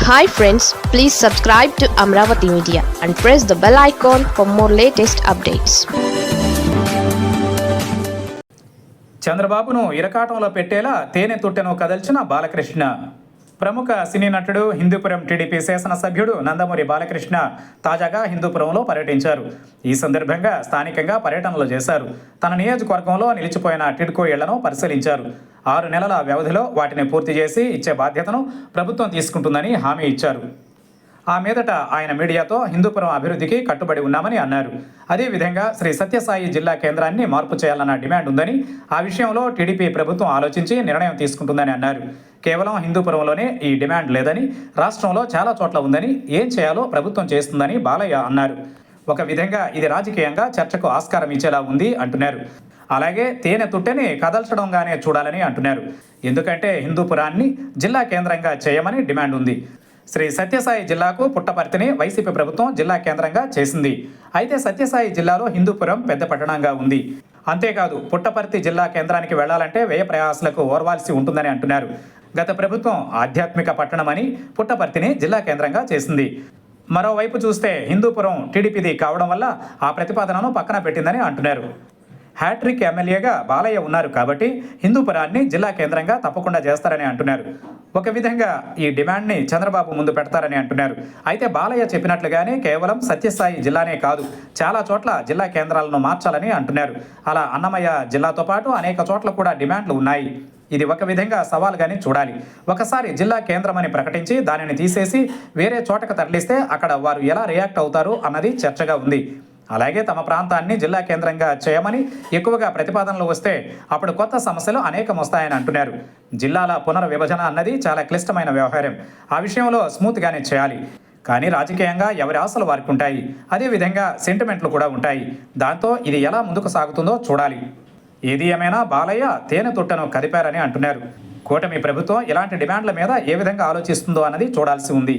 Hi friends, please subscribe to Amravati Media and press the bell icon for more latest updates. చంద్రబాబును ఇరకాటంలో పెట్టేలా తేనె తుట్టెను కదల్చిన బాలకృష్ణ. ప్రముఖ సినీ నటుడు, Hindupuram TDP శాసనసభ్యుడు నందమూరి బాలకృష్ణ తాజాగా హిందూపురంలో పర్యటించారు. ఈ సందర్భంగా స్థానికంగా పర్యటనలు చేశారు. తన నియోజకవర్గంలో నిలిచిపోయిన టిడ్కో ఇళ్లను పరిశీలించారు. 6 నెలల వ్యవధిలో వాటిని పూర్తి చేసి ఇచ్చే బాధ్యతను ప్రభుత్వం తీసుకుంటుందని హామీ ఇచ్చారు. ఆ మీదట ఆయన మీడియాతో హిందూపురం అభివృద్ధికి కట్టుబడి ఉన్నామని అన్నారు. అదేవిధంగా శ్రీ సత్యసాయి జిల్లా కేంద్రాన్ని మార్పు చేయాలన్న డిమాండ్ ఉందని, ఆ విషయంలో టీడీపీ ప్రభుత్వం ఆలోచించి నిర్ణయం తీసుకుంటుందని అన్నారు. కేవలం హిందూపురంలోనే ఈ డిమాండ్ లేదని, రాష్ట్రంలో చాలా చోట్ల ఉందని, ఏం చేయాలో ప్రభుత్వం చేస్తుందని బాలయ్య అన్నారు. ఒక విధంగా ఇది రాజకీయంగా చర్చకు ఆస్కారం ఇచ్చేలా ఉంది అంటున్నారు. అలాగే తేనె తుట్టెని కదల్చడంగానే చూడాలని అంటున్నారు. ఎందుకంటే హిందూపురాన్ని జిల్లా కేంద్రంగా చేయమని డిమాండ్ ఉంది. శ్రీ సత్యసాయి జిల్లాకు పుట్టపర్తిని వైసీపీ ప్రభుత్వం జిల్లా కేంద్రంగా చేసింది. అయితే సత్యసాయి జిల్లాలో హిందూపురం పెద్ద పట్టణంగా ఉంది. అంతేకాదు పుట్టపర్తి జిల్లా కేంద్రానికి వెళ్లాలంటే వ్యయ ప్రయాసాలకు ఓర్వాల్సి ఉంటుందని అంటున్నారు. గత ప్రభుత్వం ఆధ్యాత్మిక పట్టణమని పుట్టపర్తిని జిల్లా కేంద్రంగా చేసింది. మరోవైపు చూస్తే హిందూపురం టీడీపీది కావడం వల్ల ఆ ప్రతిపాదనను పక్కన పెట్టిందని అంటున్నారు. హ్యాట్రిక్ ఎమ్మెల్యేగా బాలయ్య ఉన్నారు కాబట్టి హిందూపురాన్ని జిల్లా కేంద్రంగా తప్పకుండా చేస్తారని అంటున్నారు. ఒక విధంగా ఈ డిమాండ్ని చంద్రబాబు ముందు పెడతారని అంటున్నారు. అయితే బాలయ్య చెప్పినట్లుగానే కేవలం సత్యసాయి జిల్లానే కాదు, చాలా చోట్ల జిల్లా కేంద్రాలను మార్చాలని అంటున్నారు. అలా అన్నమయ్య జిల్లాతో పాటు అనేక చోట్ల కూడా డిమాండ్లు ఉన్నాయి. ఇది ఒక విధంగా సవాల్గానే చూడాలి. ఒకసారి జిల్లా కేంద్రమని ప్రకటించి దానిని తీసేసి వేరే చోటకు తరలిస్తే అక్కడ వారు ఎలా రియాక్ట్ అవుతారు అన్నది చర్చగా ఉంది. అలాగే తమ ప్రాంతాన్ని జిల్లా కేంద్రంగా చేయమని ఎక్కువగా ప్రతిపాదనలు వస్తే అప్పుడు కొత్త సమస్యలు అనేకం వస్తాయని అంటున్నారు. జిల్లాల పునర్విభజన అన్నది చాలా క్లిష్టమైన వ్యవహారం. ఆ విషయంలో స్మూత్గానే చేయాలి. కానీ రాజకీయంగా ఎవరి ఆశలు వారికి ఉంటాయి. అదేవిధంగా సెంటిమెంట్లు కూడా ఉంటాయి. దాంతో ఇది ఎలా ముందుకు సాగుతుందో చూడాలి. ఏది ఏమైనా బాలయ్య తేనె తుట్టను కదిపారని అంటున్నారు. కూటమి ప్రభుత్వం ఇలాంటి డిమాండ్ల మీద ఏ విధంగా ఆలోచిస్తుందో అన్నది చూడాల్సి ఉంది.